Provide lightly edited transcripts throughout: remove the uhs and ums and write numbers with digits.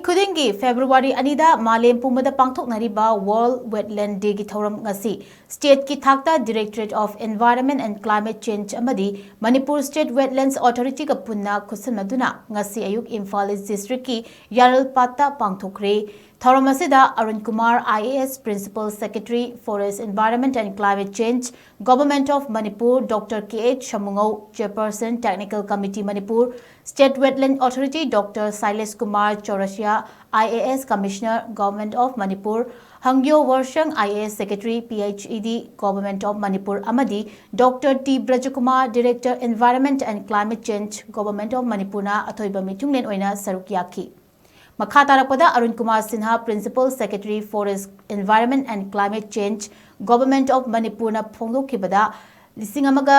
Khudingi February anida Malem Pumbada Pangthoknariba World Wetland Day ki Thouram Ngasi State ki THAKTA Directorate of Environment and Climate Change AMADI Manipur State Wetlands Authority ka PUNNA KHUTSAMDUNA Ngasi AYUK IMPHAL District ki YARAL PANGTHOKHRE Thouram Ngasida Arun Kumar IAS Principal Secretary Forest Environment and Climate Change Government of Manipur Dr. KHUTSAMDUNA Chairperson Technical Committee Manipur State Wetland Authority Dr. Silas Kumar Chaurasia IAS Commissioner Government of Manipur Hangyo Warshang IAS Secretary PhD Government of Manipur AMADI Dr. T. Brajakumar Director Environment and Climate Change Government of Manipur na athoiba mitunglen oina saruk yaki Makha tarakpada Arun Kumar Sinha Principal Secretary Forest Environment and Climate Change Government of Manipur na phongdokhibada lisingamaga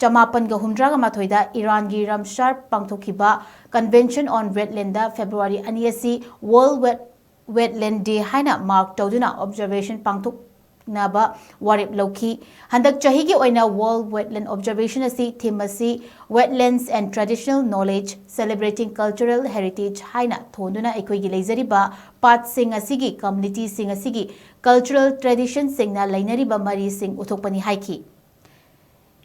Chamapan ga humdraga mathoida Iran gi Ramsar pangthokhiba Convention on Wetland da February aniasi World Wetland Day haina mark tawduna observation pangthoknaba warip lokhi handak chahi gi oina World Wetland Observation asi theme asi Wetlands and Traditional Knowledge Celebrating Cultural Heritage haina thonduna ekoi gi leizariba pat sing asigi community sing asigi cultural traditions singna lainariba mari sing uthokpani haiki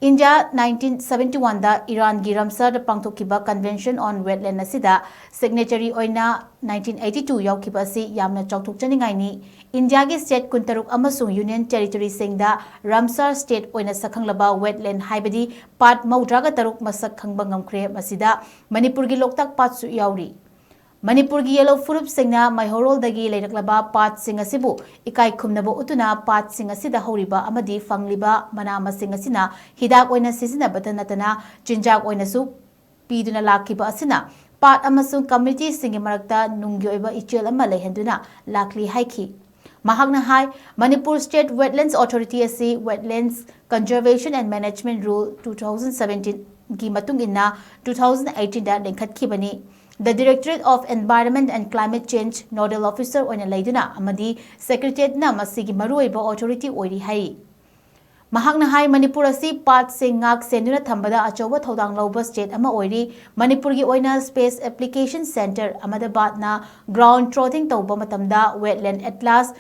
India 1971 da Iran gi Ramsar pangthokhiba Convention on Wetland asida signatory oina 1982 yaukiba asi yamna chauthokchaningai ni India gi state kuntaruk amasung union territory singda Ramsar state oina sakhanglaba wetland haibadi pat maudraga taruk masak khangba ngamkhre masida Manipur gi loktak pat su yauri Manipur gi yellow furup singna maihorol dagi leiraklaba pat sing asibu ikai khumnabo utuna pat sing asida horiba amadi fangliba manama sing asina hidak oina sisina batanatana chinjak oina su piduna lakiba asina pat amasung community singi marakta nunggi oiba ichel ama lehenduna lakli haiki Mahagna Hai Manipur State Wetlands Authority asi Wetlands Conservation and Management Rule 2017 gi matung inna 2018 da lengkhatkibani The Directorate of Environment and Climate Change Nodal Officer oina leiduna amadi Secretariat na masigi maruiba authority oiri hai Mahagna Hai Manipur asi pat singak senduna thambada achoba thodang loba state ama oiri Manipur gi oina Space Application Center Ahmedabad na ground truthing tawba matamda Wetland Atlas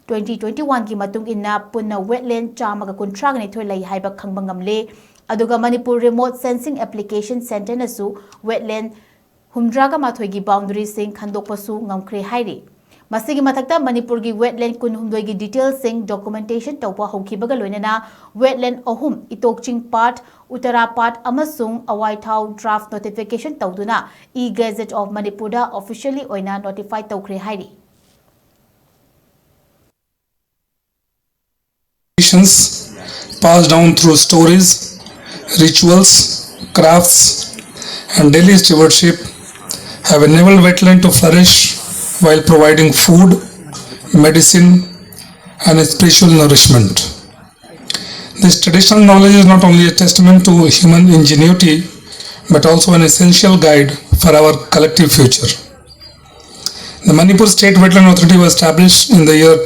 2021 ki matung inna punna wetland chamaga contract ni thoi lai haiba khangba ngamle aduga Manipur Remote Sensing Application Center nasu wetland humdraga mathoi gi boundary sing khandokpasu ngamkhre hairi masigi mathakta Manipur gi wetland kun humdoi gi details sing documentation tawpa hokhibaga loinana wetland ohum itokching part utara part amasung awaithau draft notification tawduna e-gazette of Manipur da officially oina notify tawkhre hairi Passed down through stories, rituals, crafts, and daily stewardship have enabled wetland to flourish while providing food, medicine, and spiritual nourishment. This traditional knowledge is not only a testament to human ingenuity, but also an essential guide for our collective future. The Manipur State Wetland Authority was established in the year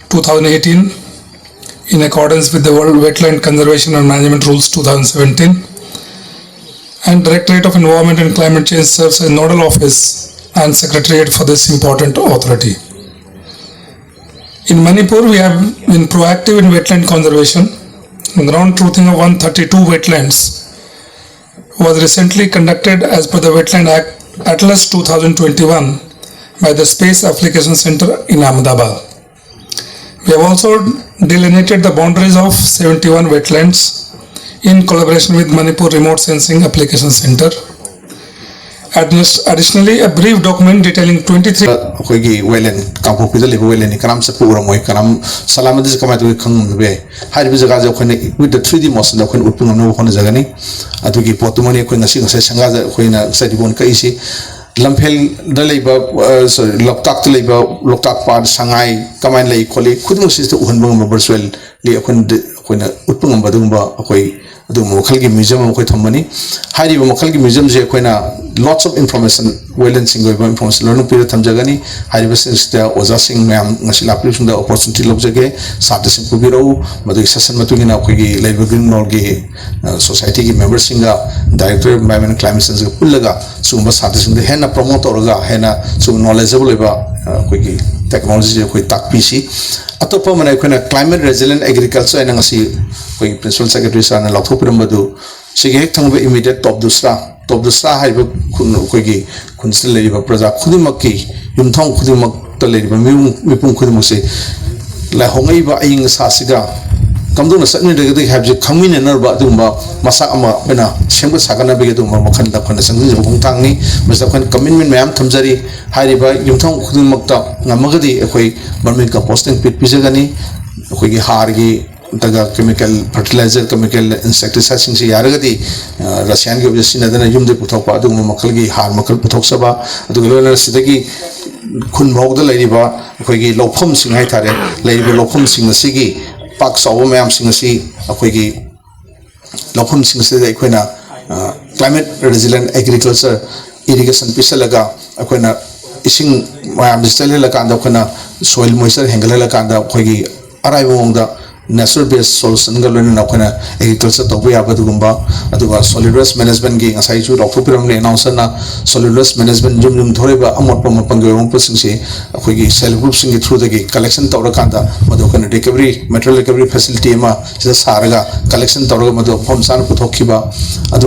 2018 in accordance with the World Wetland Conservation and Management Rules 2017, and Directorate of Environment and Climate Change serves as nodal office and secretariat for this important authority. In Manipur, we have been proactive in wetland conservation. Ground truthing of 132 wetlands was recently conducted as per the Wetland Act Atlas 2021 by the Space Application Center in Ahmedabad. We have also delineated the boundaries of 71 wetlands in collaboration with Manipur Remote Sensing Application Center. Additionally, a brief document detailing 23 wetland kampung pidal ibu wetland karam sa pura moy karam salamat dis kamay tu khang be hari jaga ja khone with the 3D motion da khone utpung no khone jaga ni atu ki potumani khone nasi ngasai sanga ja khone sa dibon ka isi Lamphel da leiba loktak to leiba loktak par sangai kamai lei kholi khudung sis to uhon bang virtual li khone utpung ba dung ba khoi ꯑꯗꯨ ꯃꯈꯜꯒꯤ museum ꯑꯃ ꯑꯩꯈꯣꯏ ꯊꯝꯕꯅꯤ ꯍꯥꯏꯔꯤꯕ ꯃꯈꯜꯒꯤ ꯃ꯭ꯌꯨꯖꯤꯌꯝꯁꯦ ꯑꯩꯈꯣꯏꯅ lots of information wetlandsing ꯑꯣꯏꯕ information ꯂꯣꯏꯅ ꯄꯤꯔ ꯊꯝꯖꯒꯅꯤ ꯍꯥꯏꯔꯤꯕꯁꯤꯡꯁꯤꯗ ꯑꯣꯖꯥꯁꯤꯡ ꯃꯌꯥꯝ ꯉꯁꯤ ꯂꯥꯛꯄꯤꯕꯁꯤꯡꯗ opportunity ꯂꯧꯖꯒꯦ ꯁꯥꯇ꯭ꯔꯁꯤꯡ ꯄꯨꯕꯤꯔꯛꯎ ꯃꯗꯨꯒꯤ ꯁꯦꯁꯟ ꯃꯇꯨꯡꯏꯟꯅ ꯑꯩꯈꯣꯏꯒꯤ ꯂꯩꯔꯤꯕ ꯒ꯭ꯔꯤꯟ ꯅꯣꯜꯒꯤ ꯁꯣꯁꯥꯏꯇꯤꯒꯤ ꯃꯦꯝꯕꯔꯁꯤꯡꯒ ꯗꯥꯏꯔꯦꯛꯇꯣꯔꯦꯠ ꯑꯦꯟꯚꯥꯏꯔꯟꯃꯦꯟꯠ ꯀ꯭ꯂꯥꯏꯃꯦꯠ ꯆꯦꯟꯖꯒ ꯄꯨꯜꯂꯒ ꯁꯤꯒꯨꯝꯕ ꯁꯥꯇ꯭ꯔꯁꯤꯡꯗ ꯍꯦꯟꯅ ꯄ꯭ꯔꯣꯃꯣꯠ ꯇꯧꯔꯒ ꯍꯦꯟꯅ ꯁꯤꯒꯨꯝꯕ ꯅꯣꯂꯦꯖꯦꯕꯜ ꯑꯣꯏꯕ ꯑꯩꯈꯣꯏꯒꯤ ꯇꯦꯛꯅꯣꯂꯣꯖꯤꯁꯦ ꯑꯩꯈꯣꯏ ꯇꯥꯛꯄꯤꯁꯤ ꯑꯇꯣꯞꯄ ꯑꯃꯅ ꯑꯩꯈꯣꯏꯅ ꯀ꯭ꯂꯥꯏꯃꯦꯠ ꯔꯦꯖꯤꯂꯦꯟꯠ ꯑꯦꯒ꯭ꯔꯤꯀꯜꯆꯔ ꯍꯥꯏꯅ ꯉꯁꯤ ꯑꯩꯈꯣꯏꯒꯤ ꯄ꯭ꯔꯤꯟꯁꯤꯄꯜ ꯁꯦꯀ꯭ꯔꯦꯇꯔꯤ ꯁꯥꯔꯅ ꯂꯥꯎꯊꯣꯛꯄꯤꯔꯝꯕꯗꯨ ꯁꯤꯒꯤ ꯍꯦꯛ ꯊꯪꯕ ꯏꯃꯤꯗꯤꯌꯦꯠ ꯇꯣꯞ ꯗꯨꯁ꯭ꯔꯥ ꯍꯥꯏꯕ ꯑꯩꯈꯣꯏꯒꯤ ꯈꯨꯟꯁꯤꯗ ꯂꯩꯔꯤꯕ ꯄ꯭ꯔꯖꯥ ꯈꯨꯗꯤꯡꯃꯛꯀꯤ ꯌꯨꯝꯊꯣꯡ ꯈꯨꯗꯤꯡꯃꯛꯇ ꯂꯩꯔꯤꯕ ꯃꯤꯄꯨꯝ ꯈꯨꯗꯤꯡꯃꯛꯁꯦ ꯍꯣꯡꯂꯛꯏꯕ ꯑꯏꯪ ꯑꯁꯥꯁꯤꯒ ꯀꯝꯗꯧꯅ ꯆꯠꯃꯤꯟꯅꯒꯗꯒꯦ ꯍꯥꯏꯕꯁꯤ ꯈꯪꯃꯤꯟꯅꯅꯕ ꯑꯗꯨꯒꯨꯝꯕ ꯃꯁꯛ ꯑꯃ ꯑꯩꯈꯣꯏꯅ ꯁꯦꯝꯒꯠ ꯁꯥꯒꯠꯅꯕꯒꯤ ꯑꯗꯨꯒꯨꯝꯕ ꯃꯈꯜꯗ ꯑꯩꯈꯣꯏꯅ ꯆꯪꯁꯤꯟꯖꯕ ꯈꯣꯡꯊꯥꯡꯅꯤ ꯃꯁꯤꯗ ꯑꯩꯈꯣꯏꯅ ꯀꯃꯤꯠꯃꯦꯟ ꯃꯌꯥꯝ ꯊꯝꯖꯔꯤ ꯍꯥꯏꯔꯤꯕ ꯌꯨꯝꯊꯣꯡ ꯈꯨꯗꯤꯡꯃꯛꯇ ꯉꯝꯃꯒꯗꯤ ꯑꯩꯈꯣꯏ ꯕꯔꯃꯤ ꯀꯝꯄꯣꯁꯇꯤꯡ ꯄꯤꯠ ꯄꯤꯖꯒꯅꯤ ꯑꯩꯈꯣꯏꯒꯤ ꯍꯥꯔꯒꯤ ꯅꯠꯇ꯭ꯔꯒ ꯀꯦꯃꯤꯀꯦꯜ ꯐꯔꯇꯤꯂꯥꯏꯖꯔ ꯀꯦꯃꯤꯀꯦꯜ ꯏꯟꯁꯦꯛꯇꯤꯁꯥꯏꯗꯁꯤꯡꯁꯤ ꯌꯥꯔꯒꯗꯤ ꯔꯁꯤꯌꯥꯟꯒꯤ ꯑꯣꯏꯕ ꯁꯤꯖꯤꯟꯅꯗꯅ ꯌꯨꯝꯗ ꯄꯨꯊꯣꯛꯄ ꯑꯗꯨꯒꯨꯝꯕ ꯃꯈꯜꯒꯤ ꯍꯥꯔ ꯃꯈꯜ ꯄꯨꯊꯣꯛꯆꯕ ꯑꯗꯨꯒ ꯂꯣꯏꯅꯅ ꯁꯤꯗꯒꯤ ꯈꯨꯟꯐꯥꯎꯗ ꯂꯩꯔꯤꯕ ꯑꯩꯈꯣꯏꯒꯤ ꯂꯧꯐꯝꯁꯤꯡ ꯍꯥꯏꯇꯥꯔꯦ ꯂꯩꯔꯤꯕ ꯂꯧꯐꯝꯁꯤꯡ ꯑꯁꯤꯒꯤ ꯄꯥꯛ ꯆꯥꯎꯕ ꯃꯌꯥꯝꯁꯤꯡ ꯑꯁꯤ ꯑꯩꯈꯣꯏꯒꯤ ꯂꯧꯐꯝꯁꯤꯡ ꯑꯁꯤꯗ ꯑꯩꯈꯣꯏꯅ ꯀ꯭ꯂꯥꯏꯃꯦꯠ ꯔꯦꯖꯤꯂꯦꯟꯠ ꯑꯦꯒ꯭ꯔꯤꯀꯜꯆꯔ ꯏꯔꯤꯒꯦꯁꯟ ꯄꯤꯁꯜꯂꯒ ꯑꯩꯈꯣꯏꯅ ꯏꯁꯤꯡ ꯃꯌꯥꯝꯁꯤ ꯆꯦꯜꯍꯜꯂꯀꯥꯟꯗ ꯑꯩꯈꯣꯏꯅ ꯁꯣꯏꯜ ꯃꯣꯏꯆꯔ ꯍꯦꯟꯒꯠꯍꯜꯂꯀꯥꯟꯗ ꯑꯩꯈꯣꯏꯒꯤ ꯑꯔꯥꯏꯕ ꯃꯑꯣꯡꯗ ꯅꯦꯆꯔꯦꯜ ꯕꯦꯁ ꯁꯣꯂꯨꯁꯟꯒ ꯂꯣꯏꯅꯅ ꯑꯩꯈꯣꯏꯅ ꯑꯦꯒ꯭ꯔꯤꯀꯜꯆꯔ ꯇꯧꯕ ꯌꯥꯕ ꯑꯗꯨꯒꯨꯝꯕ ꯑꯗꯨꯒ ꯁꯣꯂꯤꯠ ꯋꯦꯁ ꯃꯦꯅꯦꯖꯃꯦꯟꯠꯒꯤ ꯉꯁꯥꯏꯁꯨ ꯂꯥꯎꯊꯣꯛꯄꯤꯔꯝꯕꯅꯤ ꯑꯦꯅꯥꯎꯟꯁꯔꯅ ꯁꯣꯂꯤꯠ ꯋꯦꯁ ꯃꯦꯅꯦꯖꯃꯦꯟꯠ ꯌꯨꯝ ꯊꯣꯛꯂꯤꯕ ꯑꯃꯣꯠꯄ ꯃꯄꯪꯒꯤ ꯑꯣꯏꯕ ꯃꯄꯣꯠꯁꯤꯡꯁꯤ ꯑꯩꯈꯣꯏꯒꯤ ꯁꯦꯜꯐ ꯒ꯭ꯔꯨꯞꯁꯤꯡꯒꯤ ꯊ꯭ꯔꯨꯗꯒꯤ ꯀꯂꯦꯛꯁꯟ ꯇꯧꯔꯀꯥꯟꯗ ꯃꯗꯨ ꯑꯩꯈꯣꯏꯅ ꯔꯤꯀቨꯔꯤ ꯃꯦꯇꯔꯤꯌꯦꯜ ꯔꯤꯀቨꯔꯤ ꯐꯦꯁꯤꯂꯤꯇꯤ ꯑꯃ ꯁꯤꯗ ꯁꯥꯔꯒ ꯀꯂꯦꯛꯁꯟ ꯇꯧꯔꯒ ꯃꯗꯨ ꯃꯐꯝ ꯆꯥꯅ ꯄꯨꯊꯣꯛꯈꯤꯕ